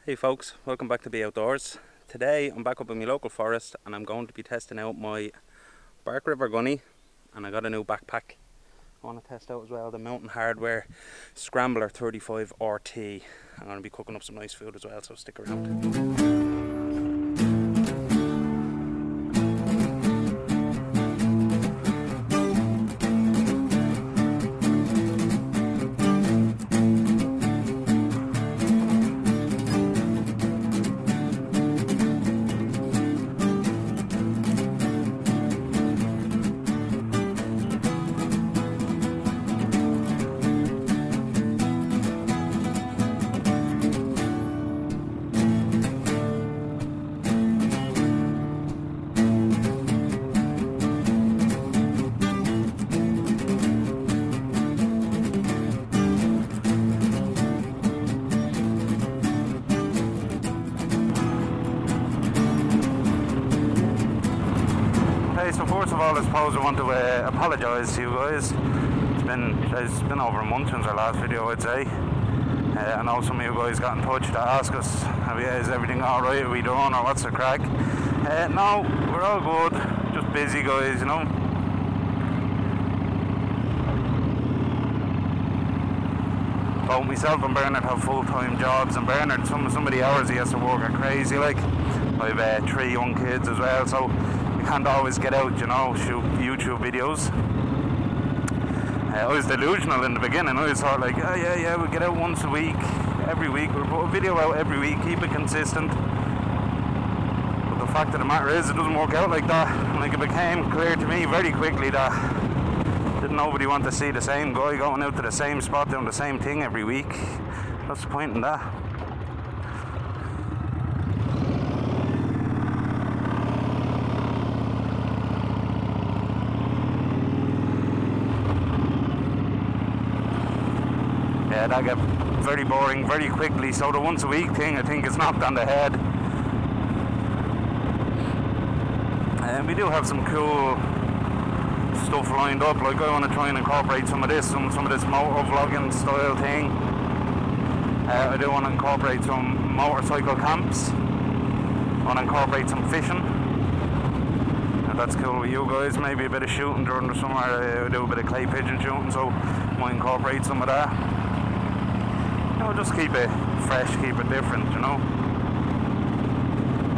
Hey folks, welcome back to Be Outdoors. Today I'm back up in my local forest and I'm going to be testing out my Bark River Gunny, and I got a new backpack I want to test out as well, the Mountain Hardwear Scrambler 35 RT. I'm going to be cooking up some nice food as well, so stick around. So first of all, I suppose I want to apologise to you guys. It's been over a month since our last video, I'd say. I know some of you guys got in touch to ask us, is everything alright, are we done, or what's the crack? No, we're all good, just busy guys, you know. Both myself and Bernard have full-time jobs, and Bernard, some of the hours he has to work are crazy, like. I have 3 young kids as well, so can't always get out, you know, shoot YouTube videos. I was delusional in the beginning. I was thought like, yeah, we'll get out once a week, every week, we'll put a video out every week, keep it consistent. But the fact of the matter is, it doesn't work out like that. Like, it became clear to me very quickly that didn't nobody want to see the same guy going out to the same spot doing the same thing every week. What's the point in that? Yeah, that got very boring very quickly, so the once a week thing, I think, is knocked on the head. And we do have some cool stuff lined up, like I want to try and incorporate some of this motovlogging style thing. I do want to incorporate some motorcycle camps. I want to incorporate some fishing. If that's cool with you guys, maybe a bit of shooting during the summer. I do a bit of clay pigeon shooting, so I might incorporate some of that. You know, just keep it fresh, keep it different, you know.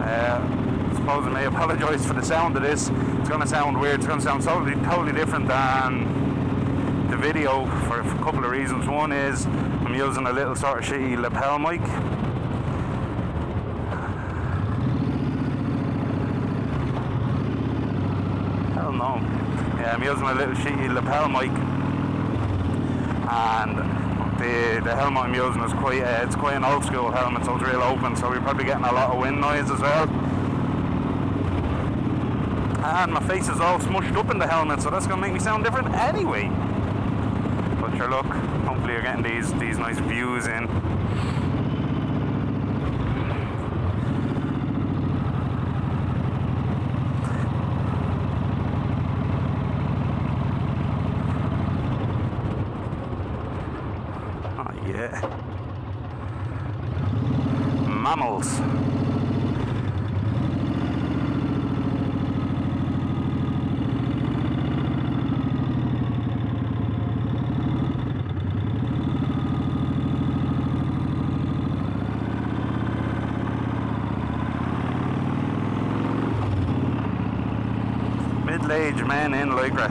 I suppose I may apologise for the sound of this. It's going to sound weird, it's going to sound totally different than the video for a couple of reasons. One is I'm using a little sort of shitty lapel mic. Hell no. Yeah, I'm using a little shitty lapel mic, and the helmet I'm using is quite an old school helmet, so it's real open, so we're probably getting a lot of wind noise as well. And my face is all smushed up in the helmet, so that's going to make me sound different anyway. But sure, look, hopefully you're getting these nice views in. Yeah. Mammals. Middle-aged men in Lycra.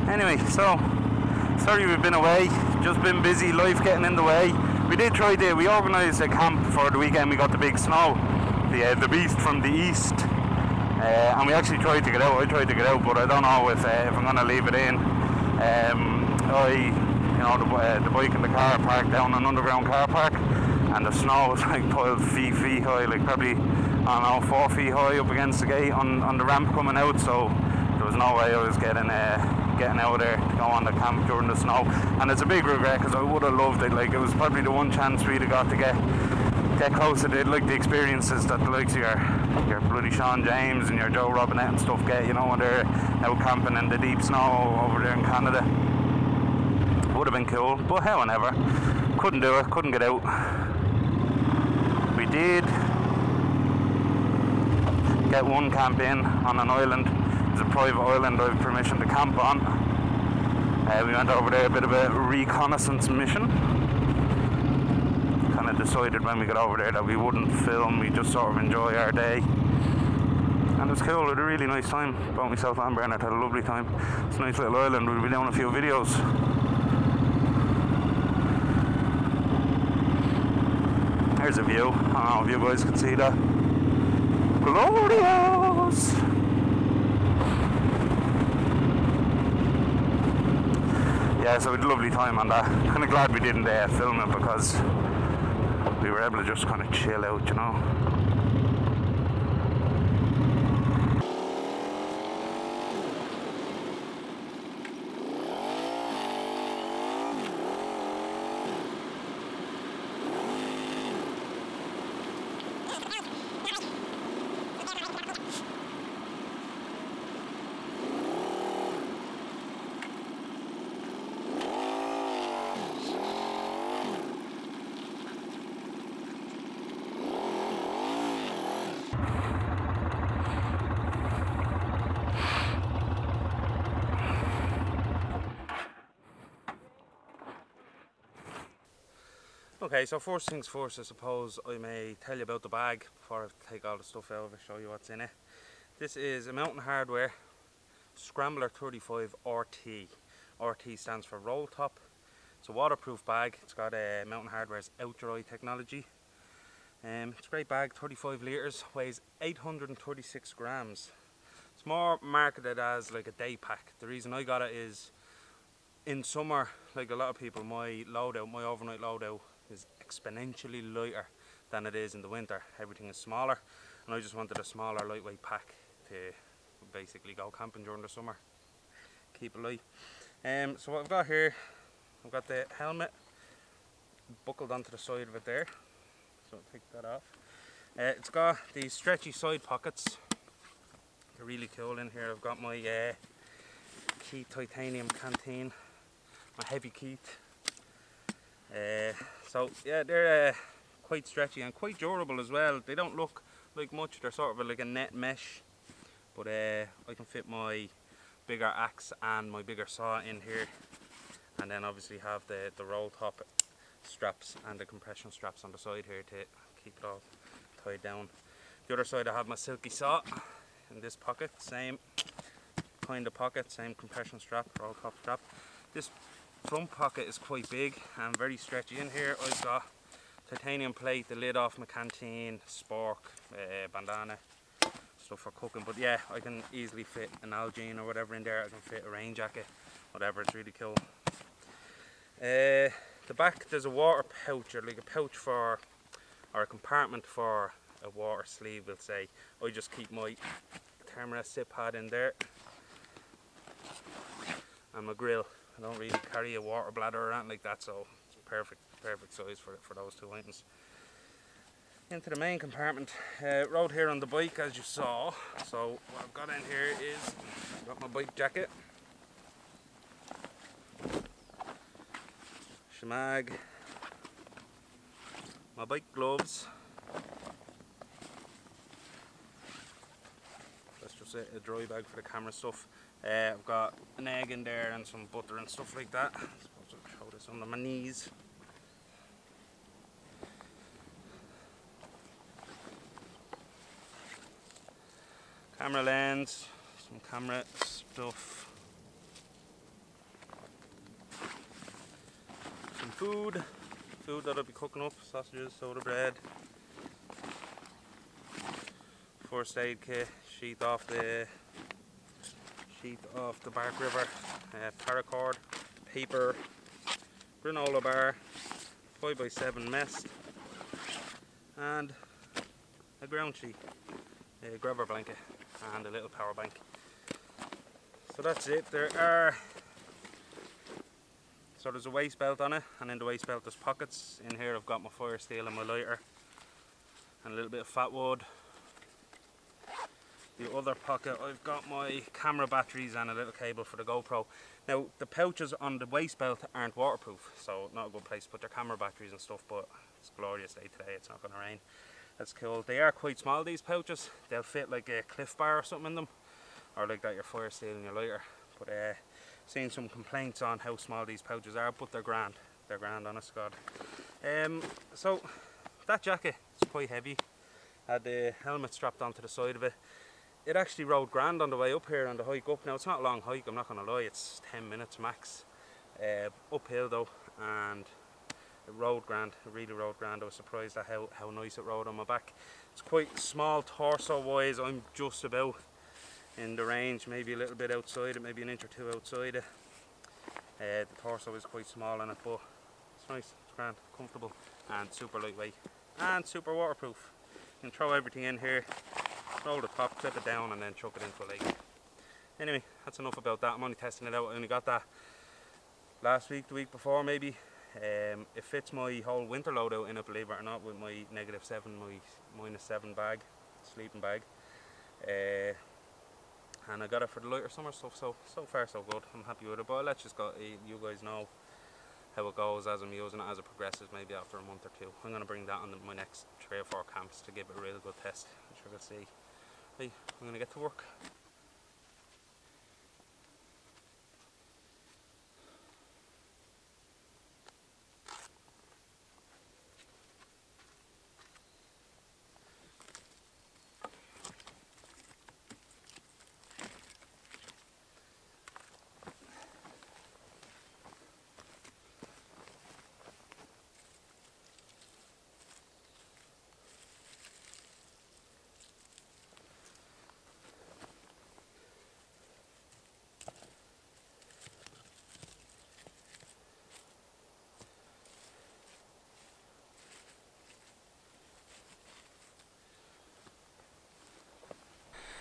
Anyway, so sorry we've been away, just been busy, life getting in the way. We organised a camp for the weekend. We got the big snow, the beast from the east, and we actually tried to get out. I tried to get out, but I don't know if I'm going to leave it in. The bike and the car parked down an underground car park, and the snow was like piled feet high, like probably, I don't know, 4 feet high up against the gate on the ramp coming out, so there was no way I was getting out there to go on the camp during the snow. And it's a big regret, because I would have loved it. Like, it was probably the one chance we'd have got to get get closer to like the experiences that the likes of your bloody Sean James and your Joe Robinette and stuff get, you know, when they're out camping in the deep snow over there in Canada. Would have been cool, but hell and ever. Couldn't do it, couldn't get out. We did get one camp in on an island. It's a private island I have permission to camp on. We went over there, a bit of a reconnaissance mission. Kind of decided when we got over there that we wouldn't film, we just sort of enjoy our day. And it was cool, we had a really nice time. Both myself and Bernard had a lovely time. It's a nice little island, we'll be doing a few videos. There's a view, I don't know if you guys can see that. Glorious! Yeah, so we had a lovely time on that. Kind of glad we didn't film it because we were able to just kind of chill out, you know. Okay, so first things first, I suppose I may tell you about the bag before I take all the stuff out of it, show you what's in it. This is a Mountain Hardwear Scrambler 35 RT. RT stands for roll top. It's a waterproof bag. It's got Mountain Hardwear's out dry technology. It's a great bag, 35 litres, weighs 836 grams. It's more marketed as like a day pack. The reason I got it is in summer, like a lot of people, my overnight loadout is exponentially lighter than it is in the winter. Everything is smaller, and I just wanted a smaller, lightweight pack to basically go camping during the summer, keep it light. So what I've got here, I've got the helmet buckled onto the side of it there, so I'll take that off. It's got these stretchy side pockets, they're really cool. In here I've got my Keith titanium canteen, my heavy Keith. So yeah, they're quite stretchy and quite durable as well. They don't look like much, they're sort of like a net mesh, but I can fit my bigger axe and my bigger saw in here, and then obviously have the roll top straps and the compression straps on the side here to keep it all tied down. The other side I have my silky saw in this pocket, same kind of pocket, same compression strap, roll top strap. This front pocket is quite big and very stretchy. In here I've got titanium plate, the lid off my canteen, spork, bandana, stuff for cooking. But yeah, I can easily fit an Algene or whatever in there. I can fit a rain jacket, whatever, it's really cool. The back there's a water pouch, or like a pouch for, or a compartment for a water sleeve, we'll say. I just keep my Thermarest sit pad in there and my grill. I don't really carry a water bladder or anything like that, so it's perfect size for those two items. Into the main compartment, rode here on the bike as you saw. So what I've got in here is, I've got my bike jacket, shemag, my bike gloves, that's just a dry bag for the camera stuff. I've got an egg in there and some butter and stuff like that. I suppose I'll show this under my knees. Camera lens, some camera stuff, some food that I'll be cooking up, sausages, soda bread, first aid kit, sheath off the Bark River, paracord, paper, granola bar, 5x7 mess, and a ground sheet, a grubber blanket, and a little power bank. So that's it. So there's a waist belt on it, and in the waist belt there's pockets. In here I've got my fire steel and my lighter. and a little bit of fat wood. The other pocket, I've got my camera batteries and a little cable for the GoPro. Now, the pouches on the waist belt aren't waterproof, so not a good place to put your camera batteries and stuff, but it's a glorious day today, it's not going to rain. That's cool. They are quite small, these pouches. They'll fit like a Cliff Bar or something in them, or like that your fire steel and your lighter. But seen some complaints on how small these pouches are, but they're grand. They're grand, honest to God. So, that jacket is quite heavy. Had the helmet strapped onto the side of it. It actually rode grand on the way up here on the hike up. Now, it's not a long hike, I'm not going to lie, it's 10 minutes max. Uphill though, and it rode grand, it really rode grand. I was surprised at how nice it rode on my back. It's quite small torso wise, I'm just about in the range, maybe a little bit outside it, maybe an inch or two outside it. The torso is quite small in it, but it's nice, it's grand, comfortable, and super lightweight, and super waterproof. You can throw everything in here, roll the top, clip it down, and then chuck it into a lake. Anyway, that's enough about that. I'm only testing it out. I only got that last week, the week before maybe. It fits my whole winter loadout in it, believe it or not, with my -7, my -7 bag, sleeping bag. And I got it for the lighter summer stuff, so far so good. I'm happy with it, but let's just go, you guys know how it goes as I'm using it, as it progresses, maybe after a month or two. I'm going to bring that on my next 3 or 4 camps to give it a real good test. I'm sure we'll see. Right, I'm going to get to work.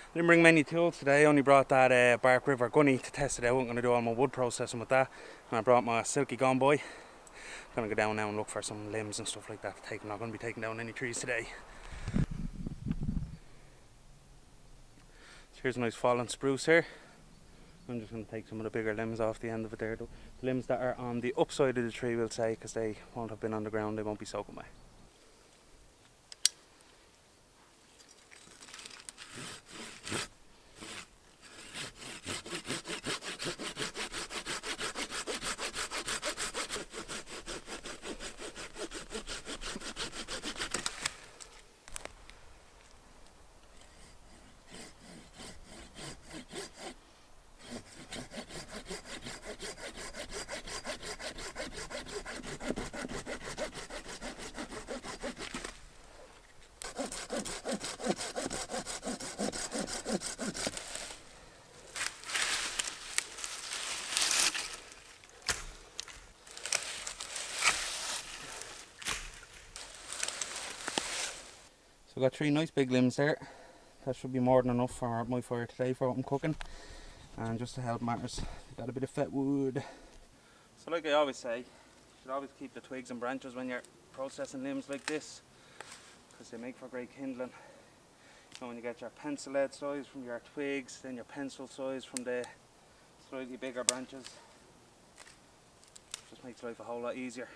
I didn't bring many tools today, I only brought that Bark River Gunny to test it out. I'm going to do all my wood processing with that. And I brought my silky gone boy. I'm going to go down now and look for some limbs and stuff like that to take. I'm not going to be taking down any trees today. So here's a nice fallen spruce here. I'm just going to take some of the bigger limbs off the end of it there. The limbs that are on the upside of the tree, we'll say, because they won't have been on the ground, they won't be soaking wet. So I've got 3 nice big limbs there. That should be more than enough for my fire today for what I'm cooking. And just to help matters, I've got a bit of fat wood. So like I always say, you should always keep the twigs and branches when you're processing limbs like this, because they make for great kindling. So when you get your pencil lead size from your twigs, then your pencil size from the slightly bigger branches, it just makes life a whole lot easier.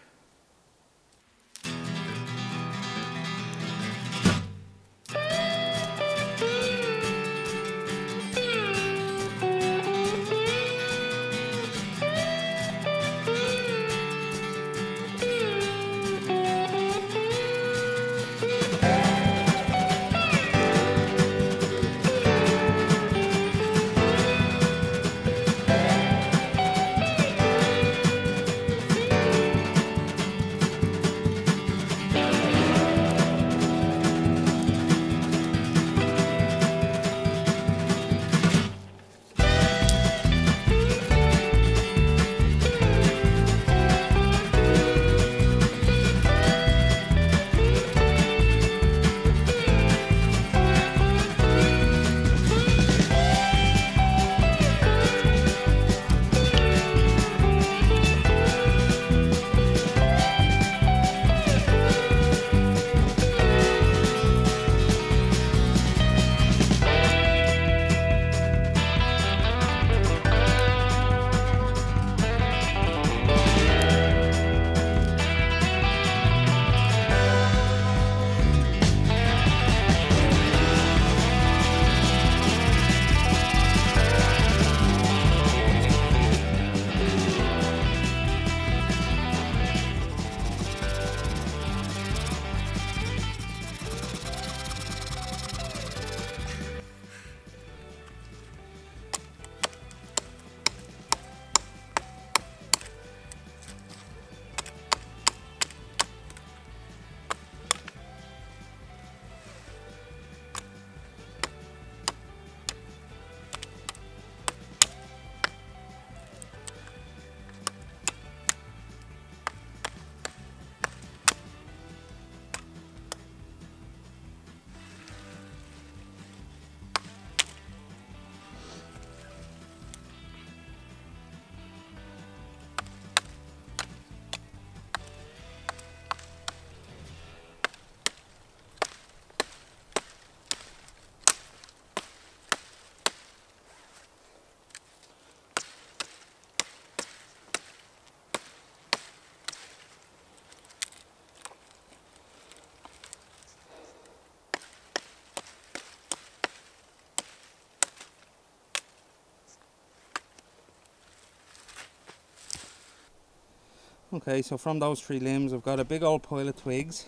Okay, so from those 3 limbs I've got a big old pile of twigs,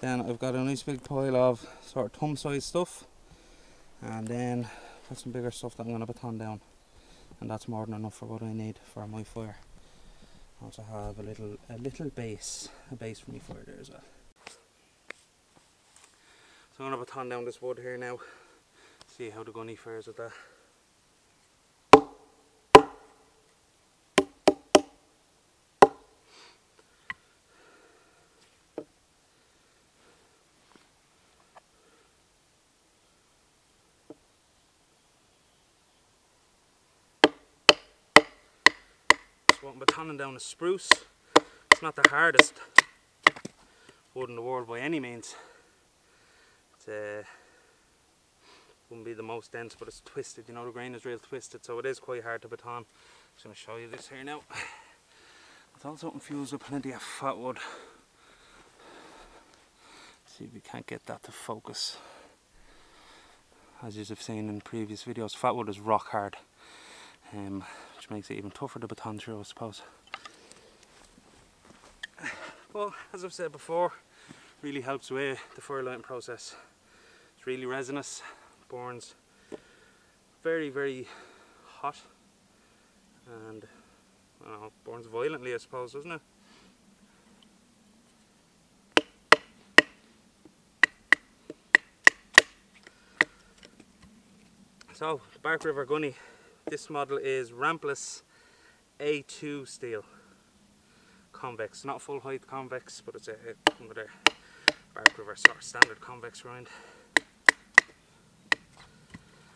then I've got a nice big pile of sort of thumb size stuff, and then got some bigger stuff that I'm going to baton down, and that's more than enough for what I need for my fire. I also have a little base for my fire there as well. So I'm going to baton down this wood here now, see how the gunny fares with that. So I'm batoning down a spruce. It's not the hardest wood in the world by any means. It wouldn't be the most dense, but it's twisted, you know, the grain is real twisted, so it is quite hard to baton. I'm just going to show you this here now. It's also infused with plenty of fat wood. See if we can't get that to focus. As you have seen in previous videos, fat wood is rock hard, which makes it even tougher to baton through, I suppose. Well, as I've said before, really helps with the fire lighting process. It's really resinous, burns very, very hot, and I don't know, burns violently, I suppose, doesn't it? So, the Bark River Gunny, this model is rampless A2 steel, convex, not full height convex, but it's one of their Bark River sort of standard convex rind.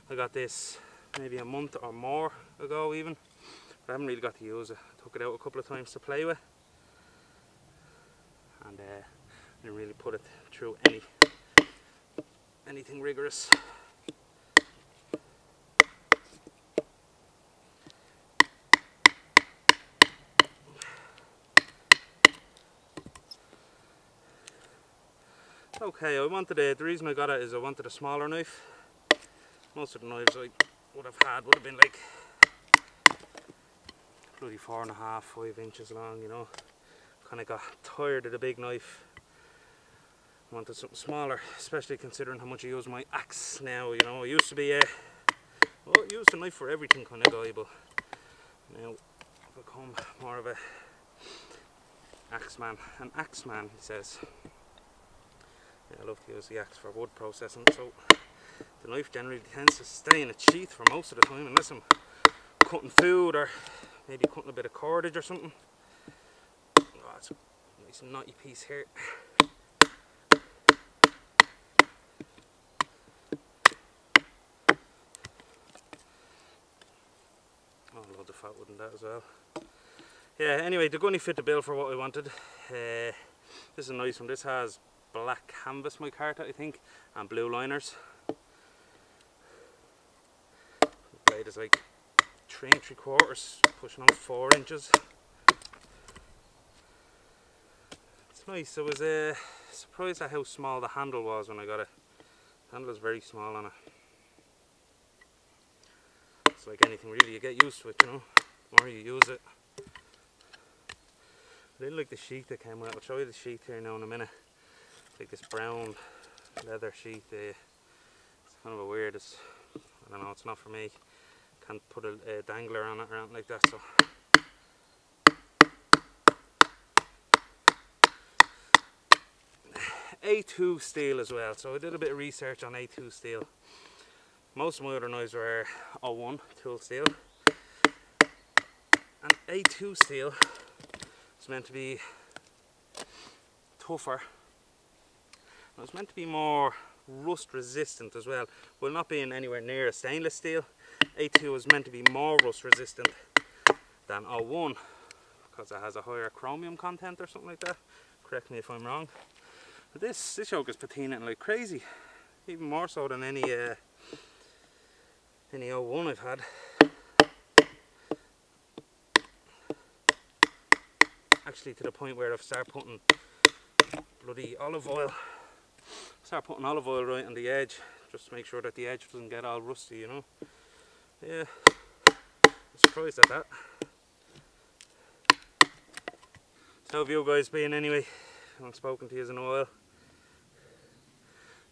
I got this maybe a month or more ago even, but I haven't really got to use it. I took it out a couple of times to play with, and I didn't really put it through anything rigorous. Okay, the reason I got it is I wanted a smaller knife. Most of the knives I would have had would have been like bloody 4.5, 5 inches long, you know. Kind of got tired of the big knife. I wanted something smaller, especially considering how much I use my axe now, you know. I used to be I used a knife for everything kind of guy, but now I've become more of a axe man. An axe man, he says. Yeah, I love to use the axe for wood processing, so the knife generally tends to stay in its sheath for most of the time, unless I'm cutting food or maybe cutting a bit of cordage or something. Oh, it's a nice knotty piece here. Oh, loads of fat wood in that as well. Yeah, anyway, the gunny fit the bill for what I wanted. This is a nice one. This has black canvas micarta, I think, and blue liners. The blade is like 3 3/4, pushing on 4 inches. It's nice. I was surprised at how small the handle was when I got it. The handle is very small on it. It's like anything really, you get used to it, you know, the more you use it. I didn't like the sheath that came with it. I'll show you the sheath here now in a minute. Like this brown leather sheath. It's kind of a weird, I don't know, it's not for me. Can't put a dangler on it or anything like that, so. A2 steel as well, so I did a bit of research on A2 steel. Most of my other knives were O1 tool steel, and A2 steel is meant to be tougher. It was meant to be more rust resistant as well. While not being anywhere near a stainless steel, A2 is meant to be more rust resistant than O1 because it has a higher chromium content or something like that. Correct me if I'm wrong. But this yoke is patinating like crazy, even more so than any O1 I've had. Actually, to the point where I've started putting bloody olive oil. Start putting olive oil right on the edge, just to make sure that the edge doesn't get all rusty, you know. Yeah, I'm surprised at that. How have you guys been anyway? I haven't spoken to you in a while.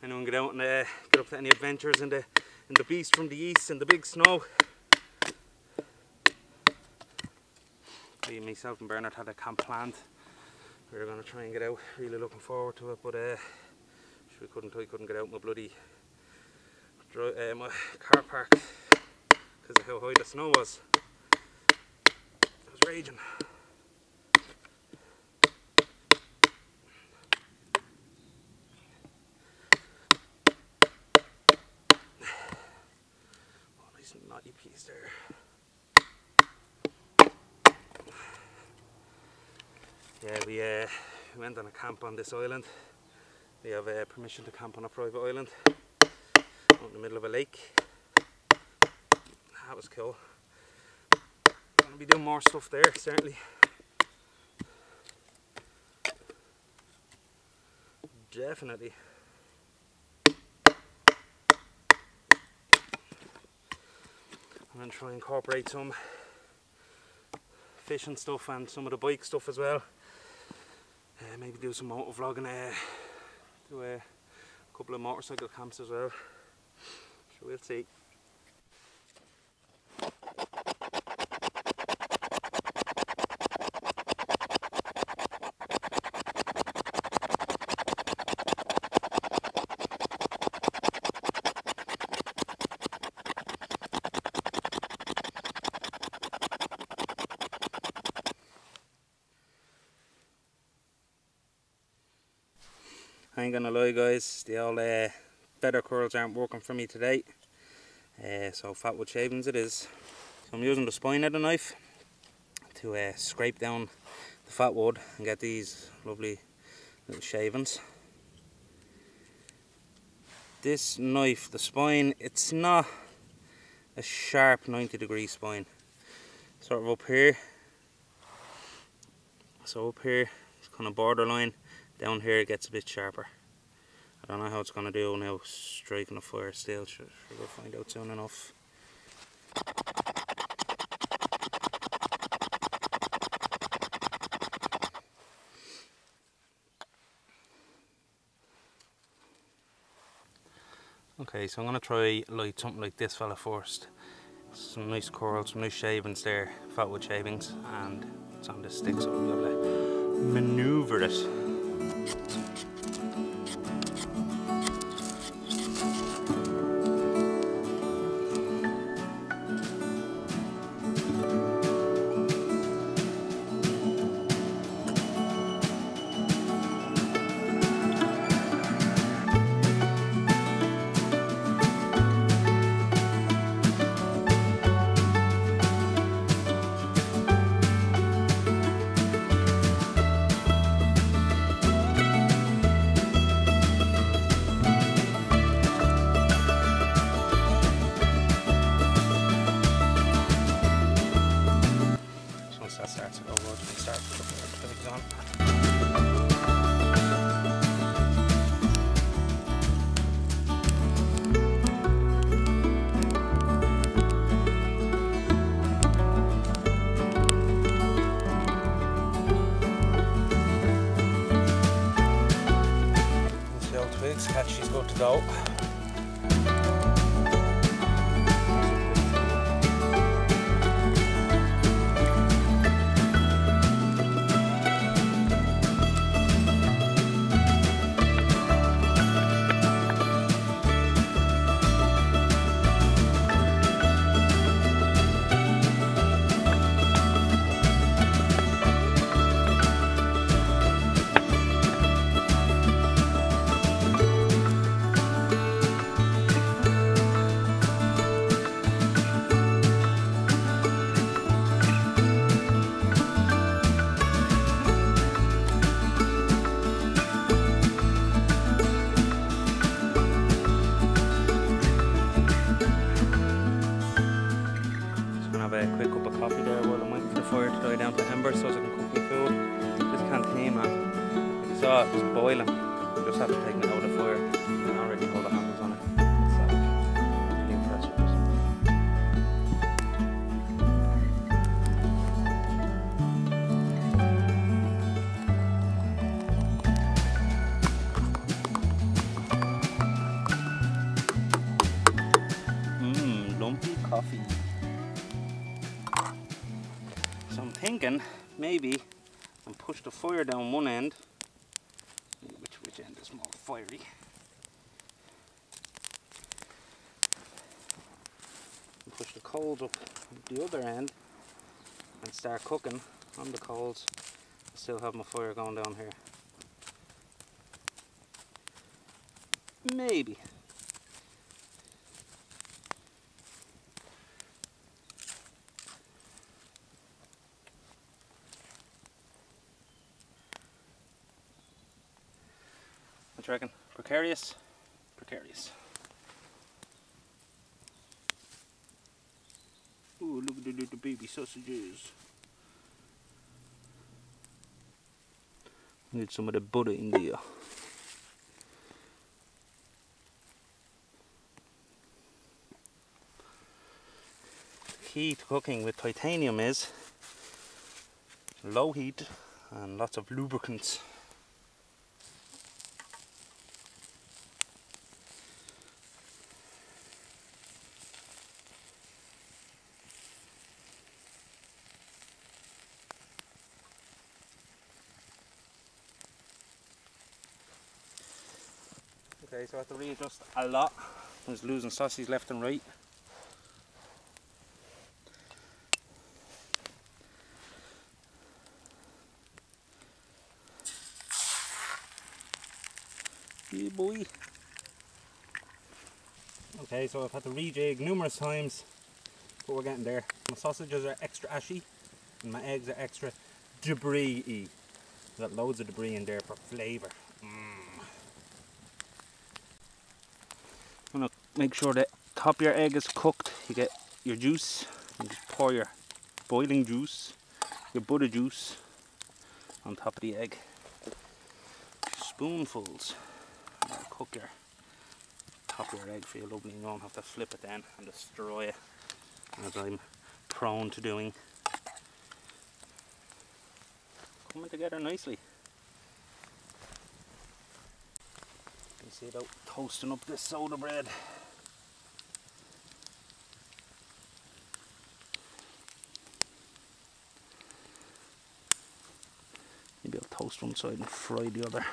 Anyone get out and get up to any adventures in the beast from the east in the big snow? Myself and Bernard had a camp planned. We were going to try and get out, really looking forward to it, but I couldn't get out my bloody my car park because of how high the snow was. It was raging. Oh, nice knotty piece there. Yeah, we went on a camp on this island. We have permission to camp on a private island out in the middle of a lake. That was cool. Gonna be doing more stuff there, certainly. Definitely. I'm gonna try and incorporate some fishing stuff and some of the bike stuff as well. Maybe do some motovlogging, do a couple of motorcycle camps as well. So we'll see. I ain't gonna lie guys, the old feather curls aren't working for me today, so fatwood shavings it is. So I'm using the spine of the knife to scrape down the fatwood and get these lovely little shavings. This knife, the spine, it's not a sharp 90-degree spine. Sort of up here, so up here it's kind of borderline. Down here it gets a bit sharper. I don't know how it's going to do now striking a fire steel. Sure, we'll find out soon enough. Okay, so I'm going to try light something like this fella first. Some nice curls, some nice shavings there, fatwood shavings, and it's on this stick so we'll be able to manoeuvre it. She's good to go. thinking maybe and push the fire down one end. Which end is more fiery? And push the coals up the other end and start cooking on the coals. I still have my fire going down here. Maybe. What do you reckon? Precarious? Precarious. Ooh, look at the little baby sausages. Need some of the butter in there. The key to cooking with titanium is low heat and lots of lubricants. Okay, so I have to readjust a lot. I was losing sausages left and right. Yeah, boy. Okay, so I've had to rejig numerous times, but we're getting there. My sausages are extra ashy, and my eggs are extra debris-y. Got loads of debris in there for flavour. I'm gonna make sure that top of your egg is cooked. You get your juice, and just pour your boiling juice, your butter juice, on top of the egg. Spoonfuls. Cook your top of your egg for you lovely, and you won't have to flip it then and destroy it, as I'm prone to doing. Coming together nicely. You see about toasting up this soda bread. Maybe I'll toast one side and fry the other.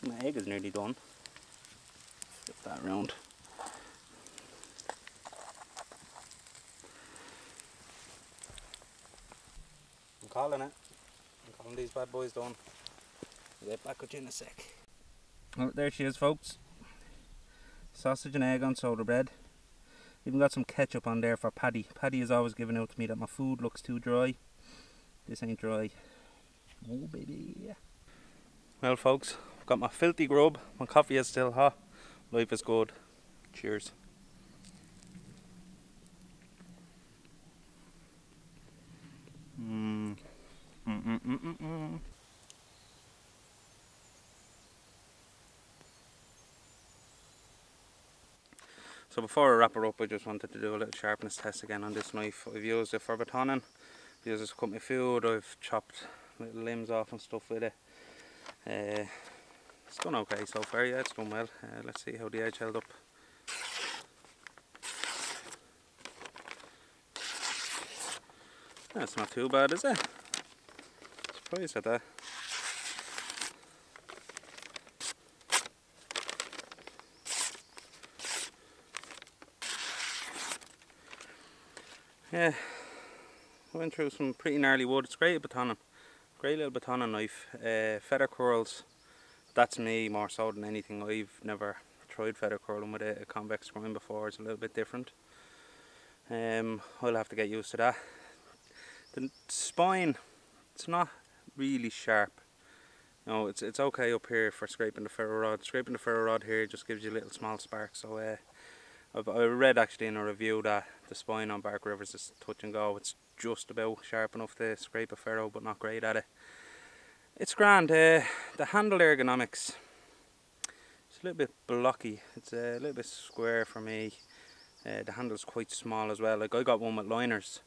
My egg is nearly done. Flip that around. I'm calling it. I'm calling these bad boys done. I'll get back with you in a sec. Well, there she is, folks. Sausage and egg on soda bread. Even got some ketchup on there for Paddy. Paddy is always giving out to me that my food looks too dry. This ain't dry. Oh baby. Well folks, I've got my filthy grub. My coffee is still hot. Life is good. Cheers. So before I wrap her up, I just wanted to do a little sharpness test again on this knife. I've used it for batoning. I've used it to cut my food. I've chopped little limbs off and stuff with it. It's done okay so far, yeah, it's done well. Let's see how the edge held up. That's not too bad, is it? Surprised at that. Yeah, I went through some pretty gnarly wood. It's great at batoning. Great little batoning knife. Feather curls, that's me more so than anything. I've never tried feather curling with a convex grind before. It's a little bit different. I'll have to get used to that. The spine, it's not really sharp. No, it's okay up here for scraping the ferro rod. Scraping the ferro rod here just gives you a little small spark. So I read actually in a review that the spine on Bark Rivers is touch and go. It's just about sharp enough to scrape a ferro, but not great at it. It's grand. The handle ergonomics, it's a little bit blocky. It's a little bit square for me. The handle's quite small as well. Like I got one with liners.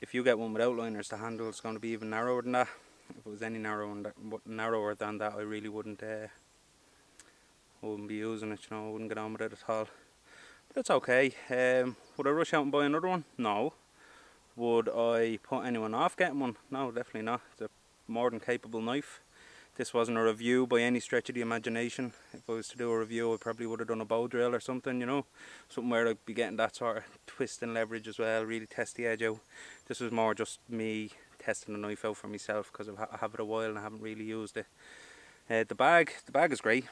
If you get one without liners, the handle is going to be even narrower than that. If it was any narrower than that, I really wouldn't be using it. You know, I wouldn't get on with it at all. But It's okay. Would I rush out and buy another one? No. Would I put anyone off getting one? No, definitely not. It's a more than capable knife. This wasn't a review by any stretch of the imagination. If I was to do a review, I probably would have done a bow drill or something, you know. Something where I'd be getting that sort of twist and leverage as well, really test the edge out. This was more just me testing the knife out for myself because I have it a while and I haven't really used it. The bag is great.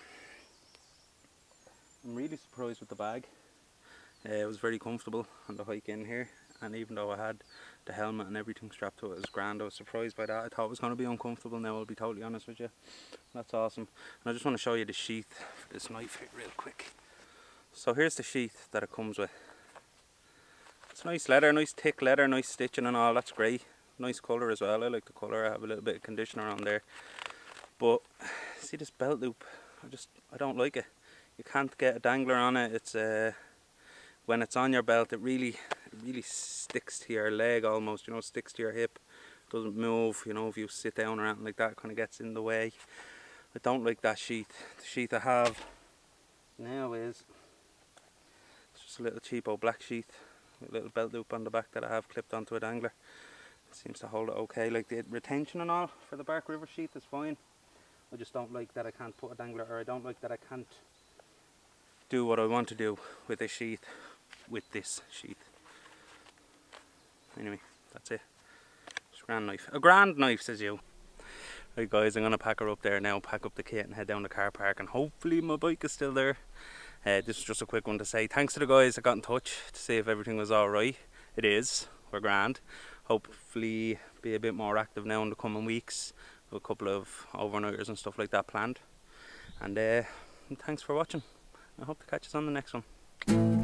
I'm really surprised with the bag. It was very comfortable on the hike in here, and even though I had the helmet and everything strapped to it, it was grand. I was surprised by that. I thought it was going to be uncomfortable now, I'll be totally honest with you. That's awesome. And I just want to show you the sheath for this knife here real quick. So here's the sheath that it comes with. It's nice leather, nice thick leather, nice stitching and all, that's great. Nice colour as well, I like the colour. I have a little bit of conditioner on there. But see this belt loop, I don't like it. You can't get a dangler on it. It's when it's on your belt, it really sticks to your leg almost, you know, sticks to your hip. It doesn't move, you know, if you sit down or anything like that, it kind of gets in the way. I don't like that sheath. The sheath I have now is just a little cheapo black sheath with a little belt loop on the back that I have clipped onto a dangler. It seems to hold it okay. Like the retention and all for the Bark River sheath is fine. I just don't like that I can't put a dangler, or I don't like that I can't do what I want to do with this sheath. Anyway, that's it. It's a grand knife. A grand knife, says you. Right guys, I'm going to pack her up there now, pack up the kit and head down the car park, and hopefully my bike is still there. This is just a quick one to say thanks to the guys that got in touch to see if everything was alright. It is. We're grand. Hopefully be a bit more active now in the coming weeks. A couple of overnighters and stuff like that planned. And thanks for watching. I hope to catch us on the next one.